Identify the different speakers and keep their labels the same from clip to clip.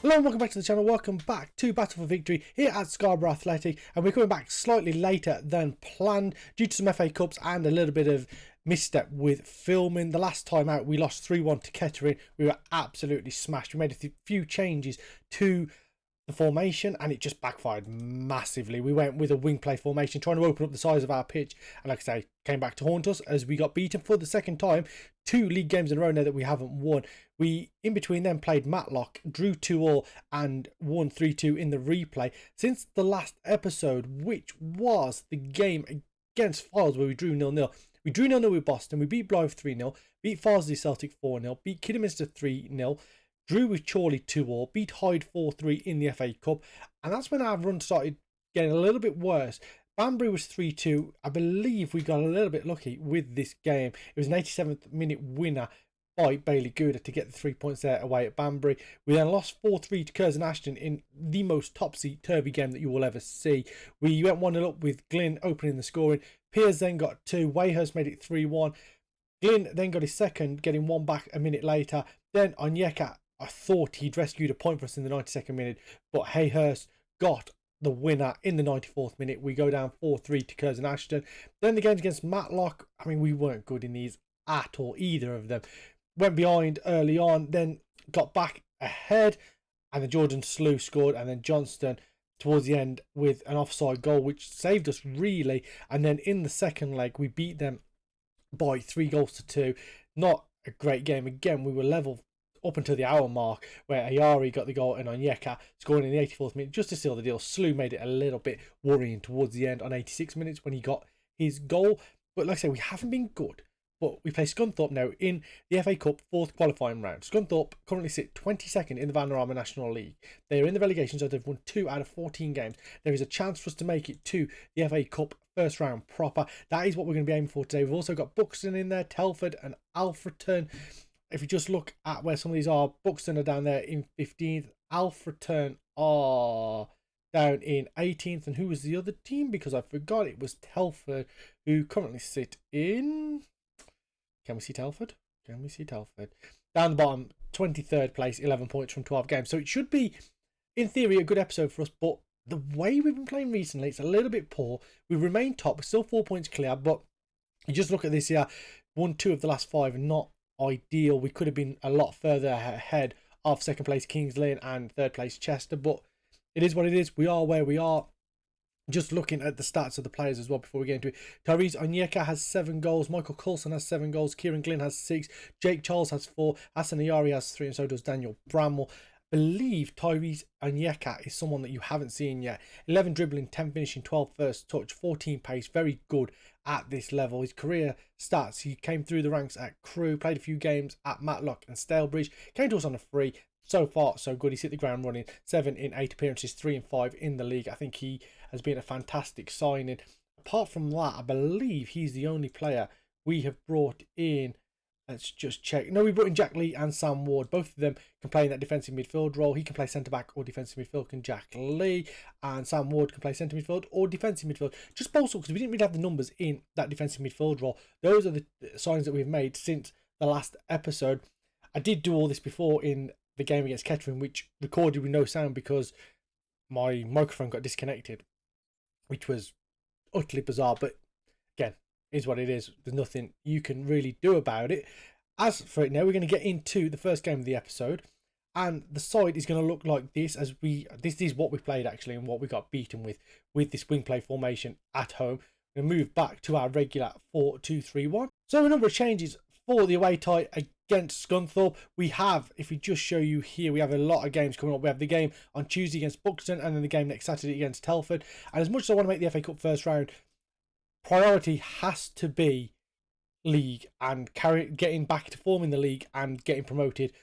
Speaker 1: Hello and welcome back to the channel. Welcome back to Battle for Victory here at Scarborough Athletic, and we're coming back slightly later than planned due to some FA Cups and a little bit of misstep with filming. The last time out we lost 3-1 to Kettering. We were absolutely smashed. We made a few changes to the formation and it just backfired massively. We went with a wing play formation trying to open up the size of our pitch, and like I say, came back to haunt us as we got beaten for the second time. 2 league games in a row now that we haven't won. We in between them played Matlock, drew 2-2 and won 3-2 in the replay. Since the last episode, which was the game against Files where we drew 0-0. We drew 0-0 with Boston, we beat Blythe 3-0, beat Farsley Celtic 4-0, beat Kidderminster 3-0, drew with Chorley 2-2, beat Hyde 4-3 in the FA Cup, and that's when our run started getting a little bit worse. Banbury was 3-2. I believe we got a little bit lucky with this game. It was an 87th minute winner by Bailey Gooder to get the 3 points there away at Banbury. We then lost 4-3 to Curzon Ashton in the most topsy-turvy game that you will ever see. We went 1-0 up with Glyn opening the scoring. Piers then got 2. Wayhurst made it 3-1. Glyn then got his second, getting 1 back a minute later. Then Onyeka, I thought he'd rescued a point for us in the 92nd minute, but Hayhurst got the winner in the 94th minute. We go down 4-3 to Curzon Ashton. Then the games against Matlock, I mean, we weren't good in these at all, either of them. Went behind early on, then got back ahead, and then Jordan Slew scored, and then Johnston towards the end with an offside goal, which saved us really. And then in the second leg, we beat them by 3-2. Not a great game. Again, we were level up until the hour mark where Ayari got the goal and Onyeka scoring in the 84th minute just to seal the deal. Slew made it a little bit worrying towards the end on 86 minutes when he got his goal. But like I say, we haven't been good. But we play Scunthorpe now in the FA Cup 4th qualifying round. Scunthorpe currently sit 22nd in the Vanarama National League. They are in the relegation zone. They've won 2 out of 14 games. There is a chance for us to make it to the FA Cup first round proper. That is what we're going to be aiming for today. We've also got Buxton in there, Telford and Alfreton. If you just look at where some of these are, Buxton are down there in 15th. Alfreton are down in 18th. And who was the other team? Because I forgot, it was Telford, who currently sit in... Can we see Telford? Can we see Telford? Down the bottom, 23rd place, 11 points from 12 games. So it should be, in theory, a good episode for us. But the way we've been playing recently, it's a little bit poor. We remain top. We're still 4 points clear. But you just look at this here. 1-2 of the last 5, not ideal. We could have been a lot further ahead of second place Kings Lynn and third place Chester, but it is what it is. We are where we are. Just looking at the stats of the players as well before we get into it. Tyrese Onyeka has 7 goals. Michael Coulson has 7 goals. Kieran Glynn has 6. Jake Charles has 4. Hassan Ayari has 3, and so does Daniel Bramwell. I believe Tyrese Onyeka is someone that you haven't seen yet. 11 dribbling, 10 finishing, 12 first touch, 14 pace. Very good at this level. His career stats, he came through the ranks at Crewe, played a few games at Matlock and Stalebridge, came to us on a free. So far, so good. He's hit the ground running. 7 in 8 appearances, 3 in 5 in the league. I think he has been a fantastic signing. Apart from that, I believe he's the only player we have brought in. Let's just check. No, we brought in Jack Lee and Sam Ward. Both of them can play in that defensive midfield role. He can play centre-back or defensive midfield, can Jack Lee. And Sam Ward can play centre midfield or defensive midfield. Just also because we didn't really have the numbers in that defensive midfield role. Those are the signs that we've made since the last episode. I did do all this before in the game against Kettering, which recorded with no sound because my microphone got disconnected, which was utterly bizarre. But again, is what it is. There's nothing you can really do about it. As for it now, we're going to get into the first game of the episode, and the side is going to look like this. This is what we played actually, and what we got beaten with this wing play formation at home. We're going to move back to our regular 4-2-3-1. So a number of changes for the away tie against Scunthorpe. We have, if we just show you here, we have a lot of games coming up. We have the game on Tuesday against Buxton, and then the game next Saturday against Telford. And as much as I want to make the FA Cup first round, priority has to be league and getting back to form in the league and getting promoted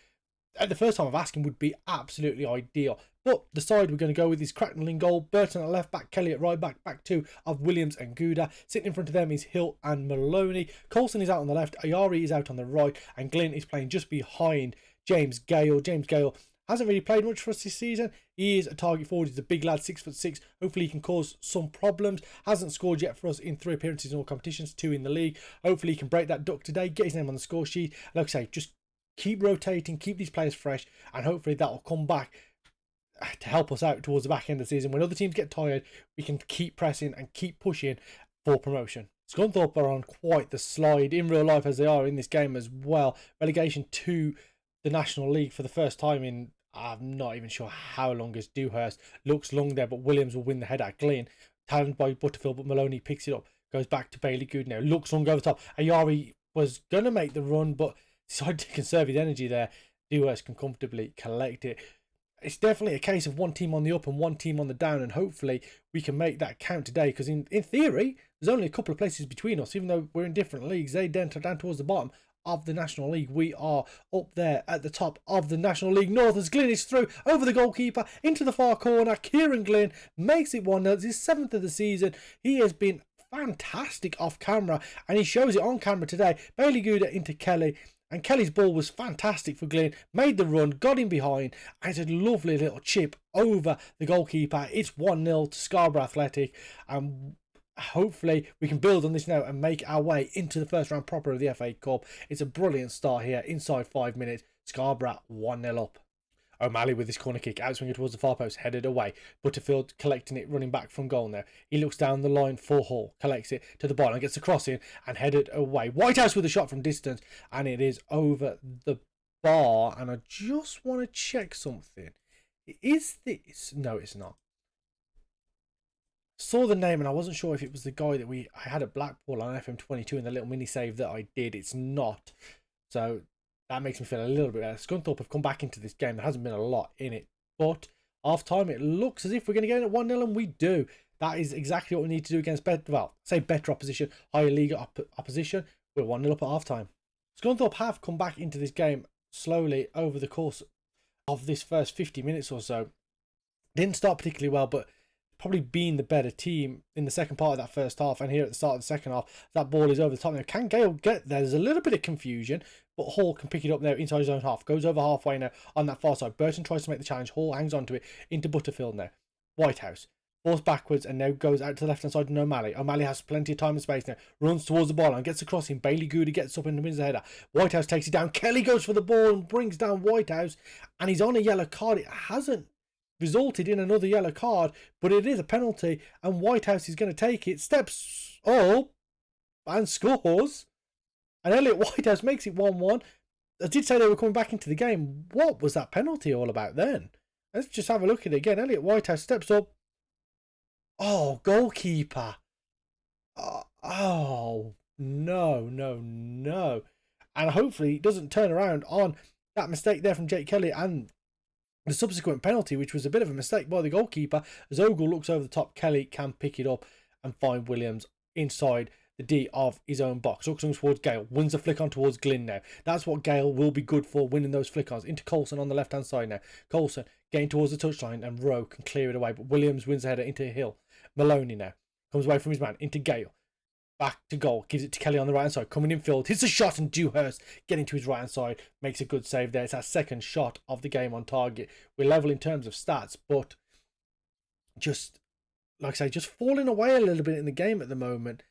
Speaker 1: at the first time of asking would be absolutely ideal. But the side we're going to go with is Cracknell in goal, Burton at left back, Kelly at right back, back 2 of Williams and Gouda. Sitting in front of them is Hill and Maloney. Coulson is out on the left, Ayari is out on the right, and Glynn is playing just behind James Gale. James Gale hasn't really played much for us this season. He is a target forward. He's a big lad, 6'6". Hopefully he can cause some problems. Hasn't scored yet for us in 3 appearances in all competitions, 2 in the league. Hopefully he can break that duck today, get his name on the score sheet. Like I say, just keep rotating, keep these players fresh, and hopefully that will come back to help us out towards the back end of the season. When other teams get tired, we can keep pressing and keep pushing for promotion. Scunthorpe are on quite the slide in real life, as they are in this game as well. Relegation to the National League for the first time in, I'm not even sure how long, as Dewhurst looks long there, but Williams will win the head at Glyn. Talent by Butterfield, but Maloney picks it up, goes back to Bailey Good now, looks long over the top. Ayari was going to make the run, but decided to conserve his energy there. Dewhurst can comfortably collect it. It's definitely a case of one team on the up and one team on the down, and hopefully we can make that count today, because in theory there's only a couple of places between us. Even though we're in different leagues, they down towards the bottom of the National League, we are up there at the top of the National League North, as Glyn is through over the goalkeeper into the far corner. Kieran Glyn makes it 1-0. It's his 7th of the season. He has been fantastic off camera, and he shows it on camera today. Bailey Gouda into Kelly, and Kelly's ball was fantastic for Glyn. Made the run, got him behind, and it's a lovely little chip over the goalkeeper. It's 1-0 to Scarborough Athletic, and hopefully we can build on this now and make our way into the first round proper of the FA Cup. It's a brilliant start here inside 5 minutes. Scarborough 1-0 up. O'Malley with his corner kick, outswinger towards the far post, headed away. Butterfield collecting it, running back from goal now. He looks down the line for Hall, collects it to the ball and gets a cross in and headed away. Whitehouse with a shot from distance, and it is over the bar. And I just want to check something. Is this? No, it's not. Saw the name and I wasn't sure if it was the guy that I had at Blackpool on FM22 in the little mini save that I did. It's not. So that makes me feel a little bit better. Scunthorpe have come back into this game. There hasn't been a lot in it. But half time, it looks as if we're going to get in at 1-0, and we do. That is exactly what we need to do against better opposition, higher league opposition. We're 1-0 up at half time. Scunthorpe have come back into this game slowly over the course of this first 50 minutes or so. Didn't start particularly well, but probably being the better team in the second part of that first half, and here at the start of the second half, that ball is over the top now. Can Gale get there? There's a little bit of confusion, but Hall can pick it up now inside his own half. Goes over halfway now on that far side. Burton tries to make the challenge. Hall hangs on to it into Butterfield now. Whitehouse falls backwards and now goes out to the left hand side to O'Malley. O'Malley has plenty of time and space now. Runs towards the ball and gets across him. Bailey Gouda gets up and wins the header. Whitehouse takes it down. Kelly goes for the ball and brings down Whitehouse, and he's on a yellow card. It hasn't resulted in another yellow card, but it is a penalty, and Whitehouse is going to take it, steps up and scores, and Elliot Whitehouse makes it 1-1. I did say they were coming back into the game. What was that penalty all about then? Let's just have a look at it again. Elliot Whitehouse steps up. Oh, goalkeeper. Oh, no. And hopefully it doesn't turn around on that mistake there from Jake Kelly and the subsequent penalty, which was a bit of a mistake by the goalkeeper. As Ogle looks over the top, Kelly can pick it up and find Williams inside the D of his own box. Looks towards Gale, wins a flick on towards Glyn now. That's what Gale will be good for, winning those flick-ons. Into Coulson on the left-hand side now. Coulson getting towards the touchline, and Rowe can clear it away, but Williams wins the header into Hill. Maloney now comes away from his man, into Gale. Back to goal, gives it to Kelly on the right hand side, coming in field, hits a shot, and Dewhurst getting to his right hand side makes a good save there. It's our second shot of the game on target. We're level in terms of stats, but just like I say, just falling away a little bit in the game at the moment.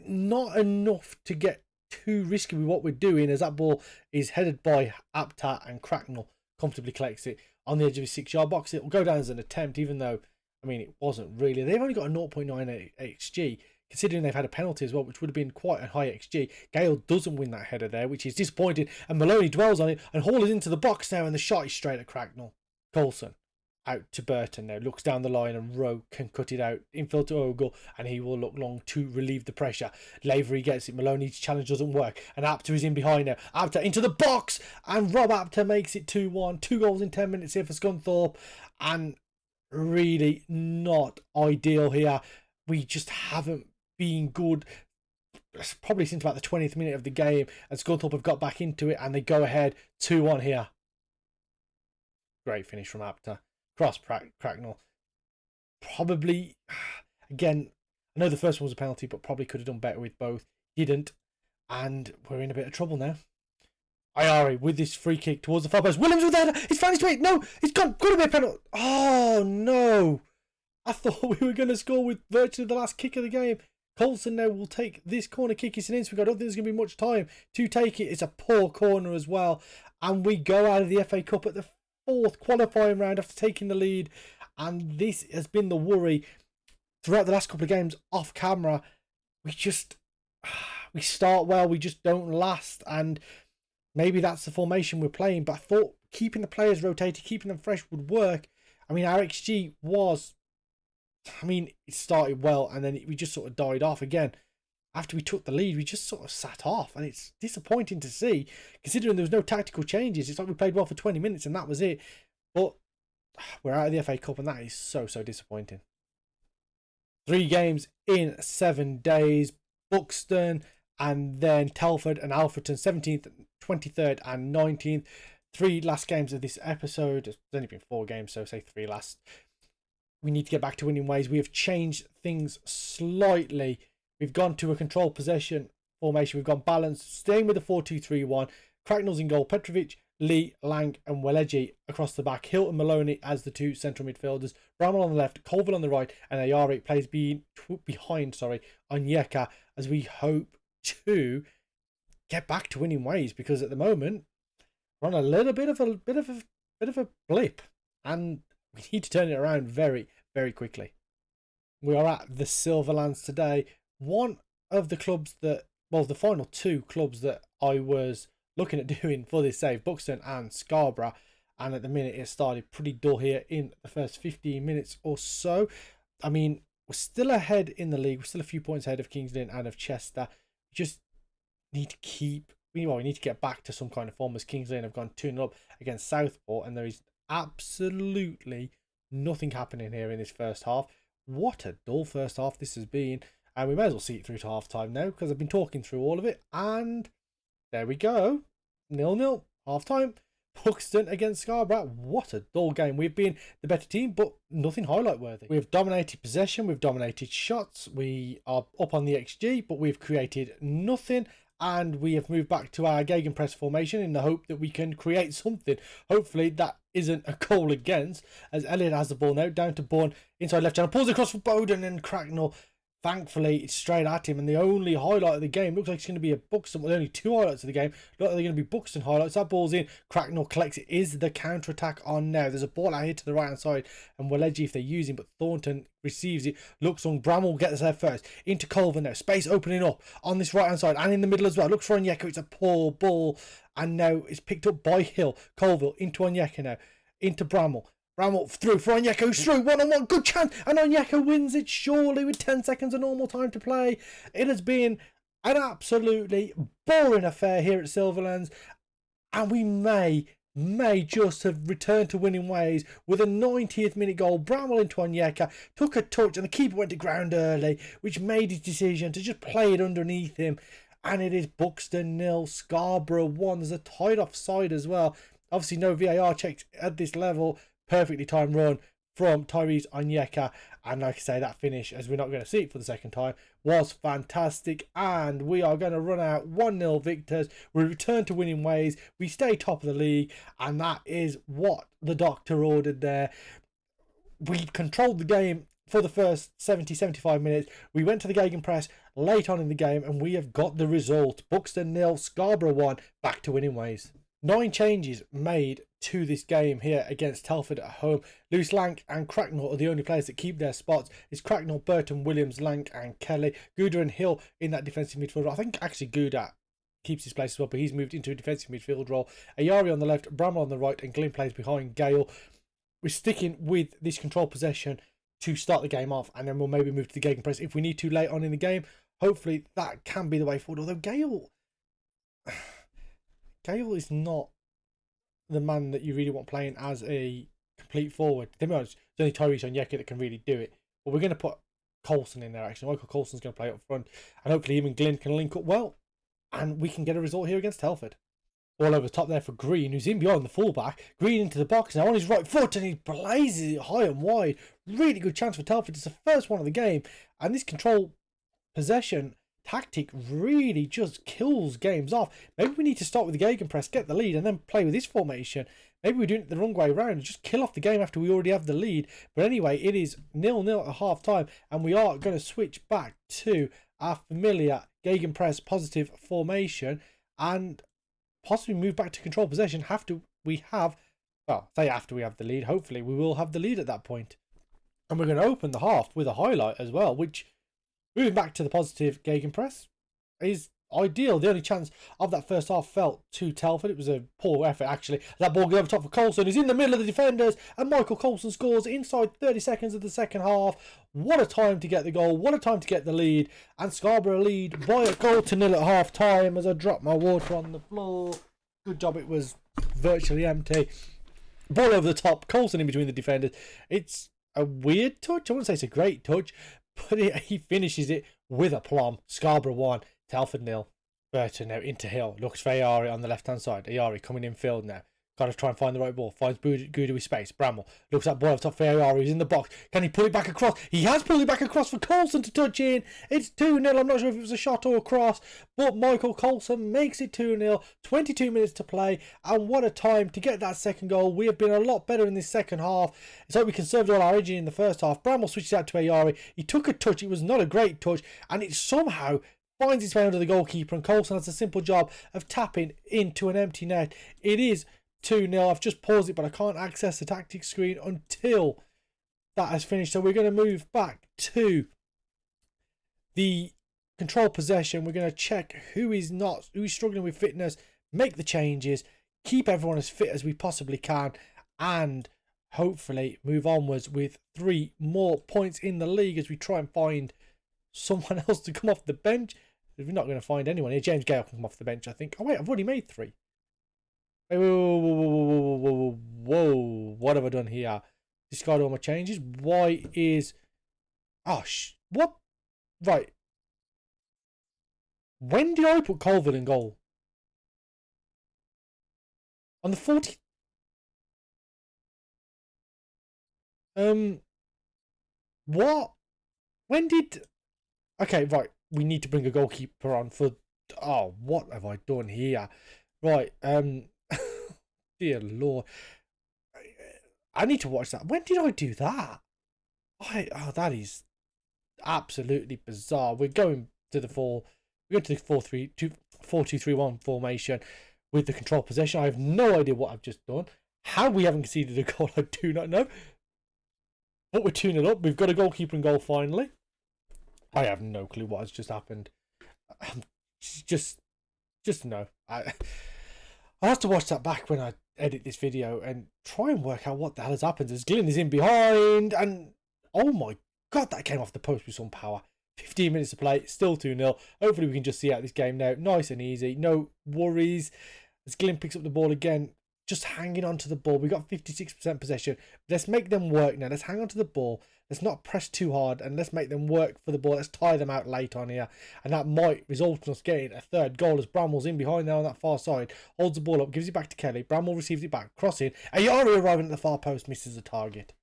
Speaker 1: Not enough to get too risky with what we're doing, as that ball is headed by Aptar, and Cracknell comfortably collects it on the edge of his 6-yard box. It will go down as an attempt, even though, I mean, it wasn't really. They've only got a 0.98 XG. Considering they've had a penalty as well, which would have been quite a high XG. Gale doesn't win that header there, which is disappointing, and Maloney dwells on it, and Hall is into the box now, and the shot is straight at Cracknell. Coulson out to Burton now, looks down the line, and Rowe can cut it out. Infield to Ogle, and he will look long to relieve the pressure. Lavery gets it, Maloney's challenge doesn't work, and Aptar is in behind now. Aptar into the box, and Rob Aptar makes it 2-1. 2 goals in 10 minutes here for Scunthorpe, and really not ideal here. We just haven't been good, probably since about the 20th minute of the game, and Scunthorpe have got back into it, and they go ahead 2-1 here. Great finish from Aptar. Cross Cracknell. Probably, again, I know the first one was a penalty, but probably could have done better with both. Didn't, and we're in a bit of trouble now. Ayari with this free kick towards the far post. Williams with that. He's found his way. No, it's got to be a penalty. Oh no! I thought we were going to score with virtually the last kick of the game. Coulson now will take this corner kick. It's an instant. I don't think there's going to be much time to take it. It's a poor corner as well. And we go out of the FA Cup at the 4th qualifying round after taking the lead, and this has been the worry throughout the last couple of games off camera. We start well, we just don't last, and maybe that's the formation we're playing. But I thought keeping the players rotated, keeping them fresh would work. I mean, our XG was, it started well, and then we just sort of died off again. After we took the lead, we just sort of sat off, and it's disappointing to see, considering there was no tactical changes. It's like we played well for 20 minutes and that was it. But we're out of the FA Cup, and that is so disappointing. 3 games in 7 days. Buxton, and then Telford and Alfreton, 17th, 23rd and 19th. 3 last games of this episode. There's only been 4 games, so say 3 last. We need to get back to winning ways. We have changed things slightly. We've gone to a controlled possession formation. We've gone balanced, staying with the 4-2-3-1. Cracknell's in goal. Petrovic, Lee, Lang and Weleji across the back. Hill and Maloney as the 2 central midfielders. Bramwell on the left, Colville on the right, and Ayari plays behind Onyeka, as we hope to get back to winning ways, because at the moment we're on a little bit of a blip, and we need to turn it around very, very quickly. We are at the Silverlands today. One of the clubs that, well, the final 2 clubs that I was looking at doing for this save, Buxton and Scarborough, and at the minute it started pretty dull here in the first 15 minutes or so. I mean, we're still ahead in the league. We're still a few points ahead of Kings Lynn and of Chester. We just need to we need to get back to some kind of form, as Kings Lynn have gone 2-0 up against Southport, and there is absolutely nothing happening here in this first half. What a dull first half this has been, and we may as well see it through to half time now, because I've been talking through all of it, and there we go, 0-0 half time. Buxton against Scarborough. What a dull game. We've been the better team, but nothing highlight worthy. We've dominated possession, we've dominated shots, we are up on the XG, but we've created nothing, and we have moved back to our gegenpress formation in the hope that we can create something. Hopefully that isn't a goal against, as Elliott has the ball now, down to Bourne, inside left channel, pulls across for Bowden, and Cracknell, thankfully, it's straight at him, and the only highlight of the game looks like it's going to be a Buxton. Well, only 2 highlights of the game. Look like they're going to be Buxton highlights. That ball's in. Cracknell collects it. Is the counter attack on now? There's a ball out here to the right hand side, and Weleji if they're using, but Thornton receives it. Looks on. Bramwell gets there first. Into Colvin now. Space opening up on this right hand side and in the middle as well. Looks for Onyeka. It's a poor ball, and now it's picked up by Hill. Colville into Onyeka now. Into Bramwell. Bramwell through for Onyeka, who's through, 1-on-1, good chance, and Onyeka wins it surely with 10 seconds of normal time to play. It has been an absolutely boring affair here at Silverlands, and we may just have returned to winning ways with a 90th minute goal. Bramwell into Onyeka, took a touch, and the keeper went to ground early, which made his decision to just play it underneath him, and it is Buxton 0, Scarborough 1. There's a tied offside as well. Obviously no VAR checks at this level. Perfectly timed run from Tyrese Onyeka, and like I say, that finish, as we're not going to see it for the second time, was fantastic, and we are going to run out 1-0 victors. We return to winning ways, we stay top of the league, and that is what the doctor ordered there. We controlled the game for the first 70-75 minutes. We went to the gegenpress late on in the game, and we have got the result. Buxton 0, Scarborough 1, back to winning ways. 9 changes made to this game here against Telford at home. Lewis, Lang and Cracknell are the only players that keep their spots. It's Cracknell, Burton, Williams, Lang and Kelly. Gouda and Hill in that defensive midfield role. I think actually Gouda keeps his place as well, but he's moved into a defensive midfield role. Ayari on the left, Bramwell on the right, and Glynn plays behind Gale. We're sticking with this control possession to start the game off, and then we'll maybe move to the gegenpress if we need to late on in the game. Hopefully that can be the way forward, although Gale is not the man that you really want playing as a complete forward. To be honest, it's only Tyrese Onyeka that can really do it. But we're going to put Coulson in there, actually. Michael Coulson's going to play up front. And hopefully him and Glynn can link up well. And we can get a result here against Telford. All over the top there for Green, who's in behind the fullback. Green into the box now on his right foot, and he blazes it high and wide. Really good chance for Telford. It's the first one of the game. And this control possession tactic really just kills games off. Maybe we need to start with the gegenpress, get the lead, and then play with this formation. Maybe we're doing it the wrong way around and just kill off the game after we already have the lead. But anyway, it is 0-0 at half time, and we are going to switch back to our familiar gegenpress positive formation and possibly move back to control possession after we have Well, say after we have the lead. Hopefully we will have the lead at that point. And we're going to open the half with a highlight as well, which, moving back to the positive gegenpress, is ideal. The only chance of that first half felt to Telford. It was a poor effort, actually. That ball goes over top for Coulson. He's in the middle of the defenders, and Michael Coulson scores inside 30 seconds of the second half. What a time to get the goal. What a time to get the lead. And Scarborough lead by a goal to nil at half time as I dropped my water on the floor. Good job, it was virtually empty. Ball over the top, Coulson in between the defenders. It's a weird touch. I wouldn't say it's a great touch, but he finishes it with aplomb. Scarborough 1, Telford 0. Burton now into Hill. Looks for Ayari on the left-hand side. Ayari coming in field now. Got to try and find the right ball. Finds Gouda with space. Bramwell looks at ball off top for Ayari. He's in the box. Can he pull it back across? He has pulled it back across for Coulson to touch in. It's 2-0. I'm not sure if it was a shot or a cross, but Michael Coulson makes it 2-0. 22 minutes to play, and what a time to get that second goal. We have been a lot better in this second half. It's like we conserved all our energy in the first half. Bramwell switches out to Ayari. He took a touch. It was not a great touch, and it somehow finds its way under the goalkeeper, and Coulson has a simple job of tapping into an empty net. It is 2-0. I've just paused it, but I can't access the tactics screen until that has finished. So we're going to move back to the control possession. We're going to check who's struggling with fitness, make the changes, keep everyone as fit as we possibly can, and hopefully move onwards with 3 more points in the league as we try and find someone else to come off the bench. We're not going to find anyone here. James Gale can come off the bench, I think. Oh wait, I've already made 3. Whoa, what have I done here? Discard all my changes. Why is... what? Right. When did I put Colville in goal? On the 40... What? When did... Okay, right. We need to bring a goalkeeper on for... Oh, what have I done here? Right, dear Lord. I need to watch that. When did I do that? That is absolutely bizarre. We're going to the 4-2-3-1 formation with the control possession. I have no idea what I've just done. How we haven't conceded a goal, I do not know. But we're 2-0 up. We've got a goalkeeper in goal finally. I have no clue what has just happened. Just no. I'll have to watch that back when I edit this video and try and work out what the hell has happened as Glyn is in behind, and oh my god, that came off the post with some power. 15 minutes to play, still 2-0. Hopefully we can just see out this game now. Nice and easy, no worries. As Glyn picks up the ball again, just hanging on to the ball. We got 56% possession. Let's make them work now. Let's hang on to the ball. Let's not press too hard, and let's make them work for the ball. Let's tie them out late on here, and that might result in us getting a third goal as Bramwell's in behind there on that far side. Holds the ball up, gives it back to Kelly. Bramwell receives it back, crossing. Ayari arriving at the far post, misses the target.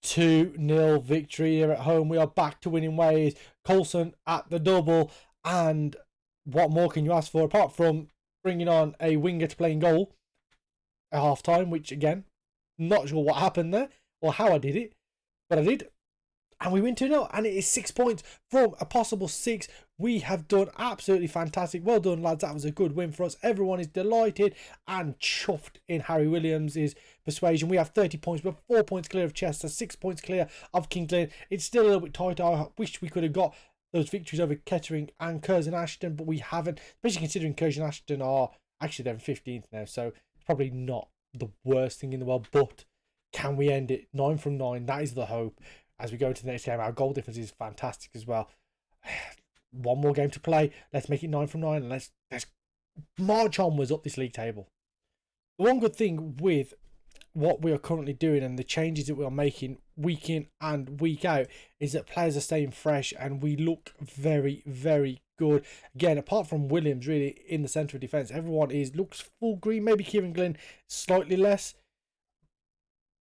Speaker 1: 2-0 victory here at home. We are back to winning ways. Coulson at the double, and what more can you ask for apart from bringing on a winger to play in goal at half time, which again, not sure what happened there or how I did it, but I did, and we win 2-0, and it is 6 points from a possible 6. We have done absolutely fantastic. Well done, lads. That was a good win for us. Everyone is delighted and chuffed in Harry Williams' persuasion. We have 30 points. We're 4 points clear of Chester, 6 points clear of King Glen. It's still a little bit tight. I wish we could have got those victories over Kettering and Curzon Ashton, but we haven't, especially considering Curzon Ashton are actually they're in 15th now, so it's probably not the worst thing in the world, but can we end it 9 from 9? That is the hope. As we go into the next game, our goal difference is fantastic as well. 1 more game to play. Let's make it 9 from 9, and let's march onwards up this league table. The one good thing with what we are currently doing and the changes that we are making week in and week out is that players are staying fresh, and we look very, very good. Again, apart from Williams, really in the centre of defence, everyone looks full green. Maybe Kieran Glynn slightly less,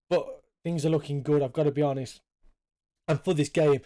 Speaker 1: but things are looking good, I've got to be honest. And for this game,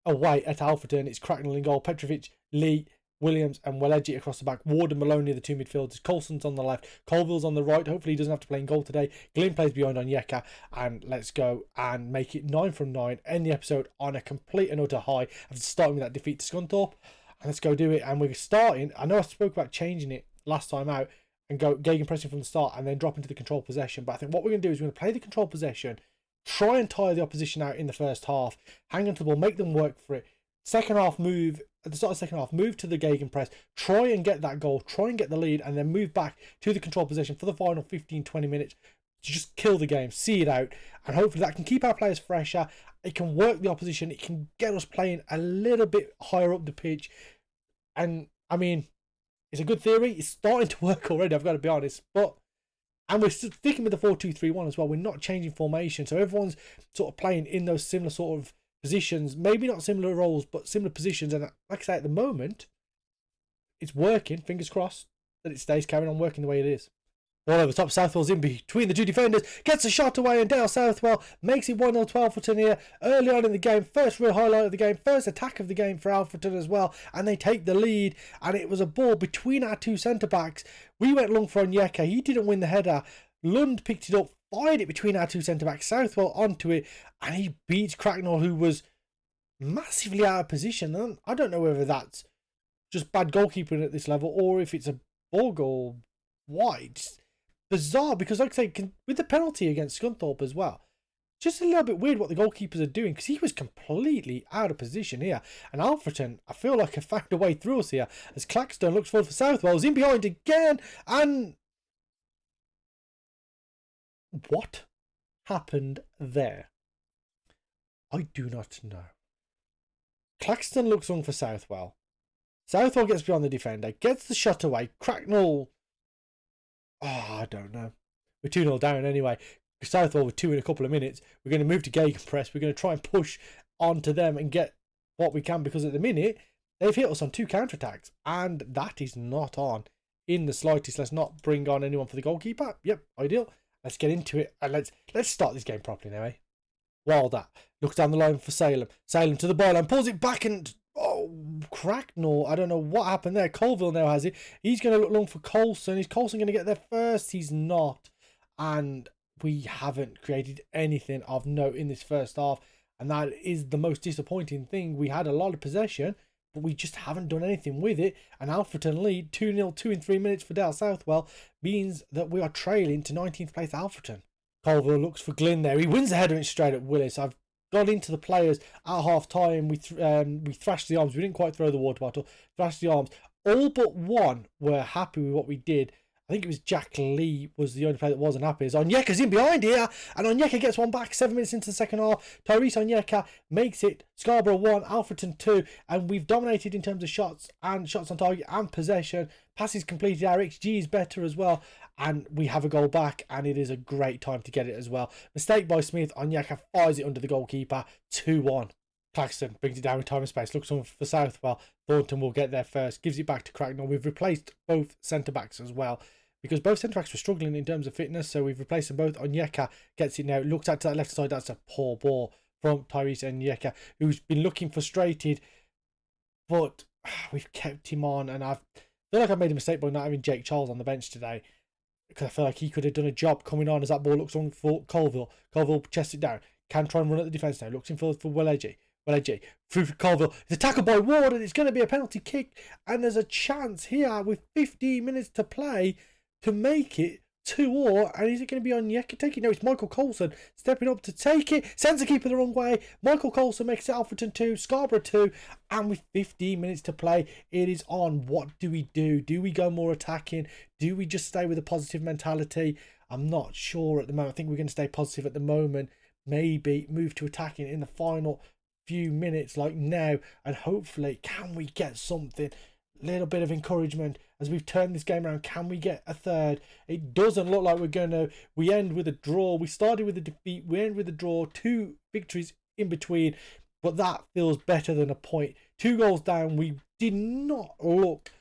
Speaker 1: away at Alfreton, it's Cracknell in goal, Petrovic, Lee, Williams and Welledgy across the back. Ward and Maloney are the 2 midfielders. Coulson's on the left. Colville's on the right. Hopefully he doesn't have to play in goal today. Glyn plays behind on Yeka. And let's go and make it 9 from 9. End the episode on a complete and utter high after starting with that defeat to Scunthorpe. And let's go do it. And we're starting. I know I spoke about changing it last time out. and go gegenpressing from the start and then drop into the control possession. But I think what we're going to do is we're going to play the control possession, try and tire the opposition out in the first half, hang on to the ball, make them work for it. Second half move, at the start of the second half, move to the gegenpress, try and get that goal, try and get the lead, and then move back to the control possession for the final 15-20 minutes to just kill the game, see it out, and hopefully that can keep our players fresher. It can work the opposition, it can get us playing a little bit higher up the pitch. And I mean, it's a good theory, it's starting to work already, I've got to be honest. And we're sticking with the 4-2-3-1 as well. We're not changing formation, so everyone's sort of playing in those similar sort of positions, maybe not similar roles, but similar positions. And like I say, at the moment, it's working. Fingers crossed that it stays carrying on working the way it is. All over top, Southwell's in between the two defenders, gets a shot away, and Dale Southwell makes it 1-0 to Alfreton here early on in the game. First real highlight of the game, first attack of the game for Alfreton as well, and they take the lead. And it was a ball between our two centre-backs. We went long for Onyeka, he didn't win the header. Lund picked it up, fired it between our two centre-backs, Southwell onto it, and he beats Cracknell, who was massively out of position. And I don't know whether that's just bad goalkeeping at this level or if it's a bug or why. It's bizarre, because like I say, with the penalty against Scunthorpe as well, just a little bit weird what the goalkeepers are doing, because he was completely out of position here. And Alfreton, I feel like, have found a way through us here as Claxton looks forward for Southwell's in behind again. And what happened there? I do not know. Claxton looks on for Southwell. Southwell gets beyond the defender, gets the shot away. Cracknell, I don't know. We're 2-0 down anyway. Southwell with 2 in a couple of minutes. We're going to move to gegenpress. We're going to try and push onto them and get what we can, because at the minute they've hit us on 2 counterattacks and that is not on in the slightest. Let's not bring on anyone for the goalkeeper. Yep, ideal. Let's get into it and let's start this game properly now, eh? Wilder looks down the line for Salem. Salem to the ball and pulls it back, and Cracknell, I don't know what happened there. Colville now has it. He's going to look long for Coulson. Is Coulson going to get there first? He's not. And we haven't created anything of note in this first half. And that is the most disappointing thing. We had a lot of possession, but we just haven't done anything with it. And Alfreton lead 2-0, 2 in 3 minutes for Dale Southwell, means that we are trailing to 19th place Alfreton. Colville looks for Glynn there. He wins the header straight at Willis. I've got into the players at half time. We thrashed the arms. We didn't quite throw the water bottle. Thrashed the arms. All but one were happy with what we did. I think it was Jack Lee was the only player that wasn't happy. Onyeka's in behind here, and Onyeka gets one back 7 minutes into the second half. Tyrese Onyeka makes it Scarborough 1, Alfreton 2, and we've dominated in terms of shots and shots on target and possession. Passes completed. Our XG is better as well, and we have a goal back, and it is a great time to get it as well. Mistake by Smith. Onyeka fires it under the goalkeeper. 2-1. Claxton brings it down in time and space. Looks on for Southwell. Thornton will get there first. Gives it back to Cracknell. We've replaced both centre-backs as well, because both centre-backs were struggling in terms of fitness, so we've replaced them both. Onyeka gets it now. Looks out to that left side. That's a poor ball from Tyrese Onyeka, who's been looking frustrated, but we've kept him on, and I feel like I've made a mistake by not having Jake Charles on the bench today, because I feel like he could have done a job coming on as that ball looks on for Colville. Colville chests it down. Can try and run at the defence now. Looks in for Welleji. Through for Colville. It's a tackle by Ward, and it's going to be a penalty kick, and there's a chance here with 15 minutes to play to make it 2-2, and is it going to be Onyeka taking it? No, it's Michael Coulson stepping up to take it. Sends the keeper the wrong way. Michael Coulson makes it Alfreton 2, Scarborough 2, and with 15 minutes to play, it is on. What do we do? Do we go more attacking? Do we just stay with a positive mentality? I'm not sure at the moment. I think we're going to stay positive at the moment. Maybe move to attacking in the final few minutes like now, and hopefully can we get something, little bit of encouragement as we've turned this game around. Can we get a third? It doesn't look like we're gonna. We end with a draw. We started with a defeat, we end with a draw, 2 victories in between, but that feels better than a point. 2 goals down. We did not look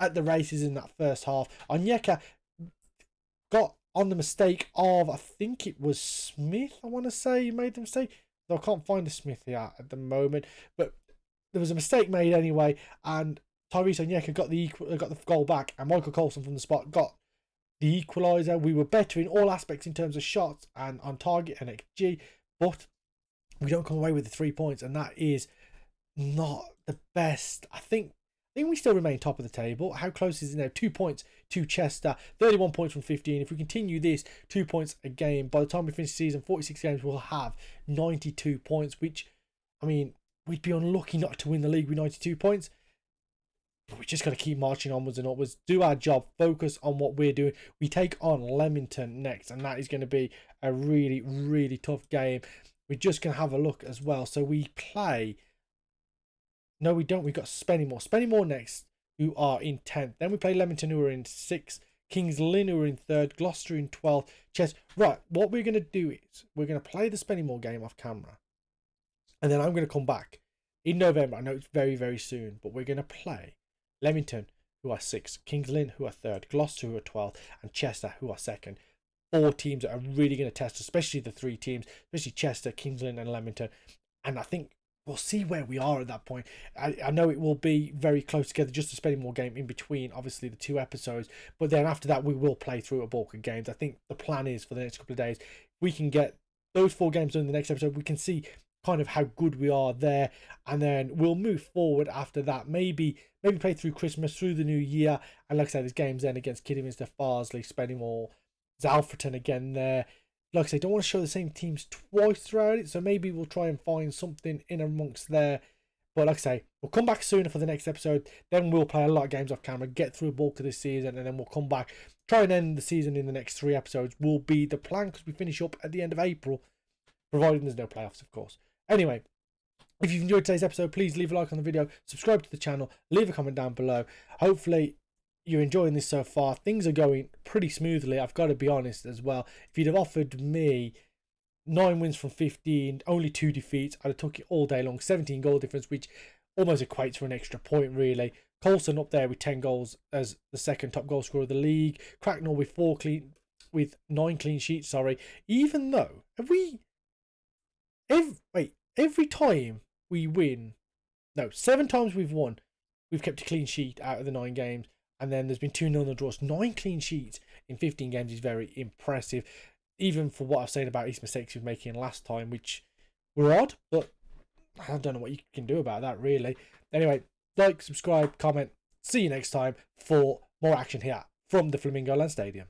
Speaker 1: at the races in that first half. Onyeka got on the mistake of, I think it was Smith, I want to say, he made the mistake. Though I can't find a Smith here at the moment, but there was a mistake made anyway, and Tyrese Onyeka got the goal back, and Michael Coulson from the spot got the equaliser. We were better in all aspects in terms of shots and on target and XG, but we don't come away with the 3 points, and that is not the best. I think think we still remain top of the table. How close is it now? 2 points to Chester, 31 points from 15. If we continue this, 2 points a game, by the time we finish the season, 46 games, we'll have 92 points, which, I mean, we'd be unlucky not to win the league with 92 points. But we just got to keep marching onwards and upwards, do our job, focus on what we're doing. We take on Leamington next, and that is going to be a really, really tough game. We're just going to have a look as well. So we play... No, we don't. We've got Spennymoor. Spennymoor next, who are in 10th. Then we play Leamington, who are in 6th. Kings Lynn, who are in 3rd. Gloucester in 12th. Chess. Right, what we're going to do is we're going to play the Spennymoor game off camera. And then I'm going to come back in November. I know it's very, very soon. But we're going to play Leamington, who are 6th. Kings Lynn, who are 3rd. Gloucester, who are 12th. And Chester, who are 2nd. 4 teams that are really going to test, especially the 3 teams. Especially Chester, Kings Lynn and Leamington. And I think... we'll see where we are at that point. I know it will be very close together, just a Spennymoor game in between, obviously, the 2 episodes. But then after that, we will play through a bulk of games. I think the plan is for the next couple of days, we can get those 4 games done in the next episode. We can see kind of how good we are there. And then we'll move forward after that. Maybe play through Christmas, through the new year. And like I said, there's games then against Kidderminster, Farsley, Spennymoor, Zalfreton again there. Like I say, don't want to show the same teams twice throughout it, so maybe we'll try and find something in amongst there. But like I say, we'll come back sooner for the next episode. Then we'll play a lot of games off camera, get through a bulk of this season, and then we'll come back, try and end the season in the next 3 episodes. Will be the plan, because we finish up at the end of April, providing there's no playoffs, of course. Anyway, if you've enjoyed today's episode, please leave a like on the video, subscribe to the channel, leave a comment down below. Hopefully you're enjoying this so far. Things are going pretty smoothly, I've got to be honest as well. If you'd have offered me 9 wins from 15, only 2 defeats, I'd have took it all day long. 17 goal difference, which almost equates for an extra point, really. Coulson up there with 10 goals as the 2nd top goal scorer of the league. Cracknell with 9 clean sheets, sorry. Even though, every time we win, no, 7 times we've won, we've kept a clean sheet out of the 9 games. And then there's been 2-0 draws. 9 clean sheets in 15 games is very impressive. Even for what I've said about his mistakes he was making last time, which were odd. But I don't know what you can do about that, really. Anyway, like, subscribe, comment. See you next time for more action here from the Flamingo Land Stadium.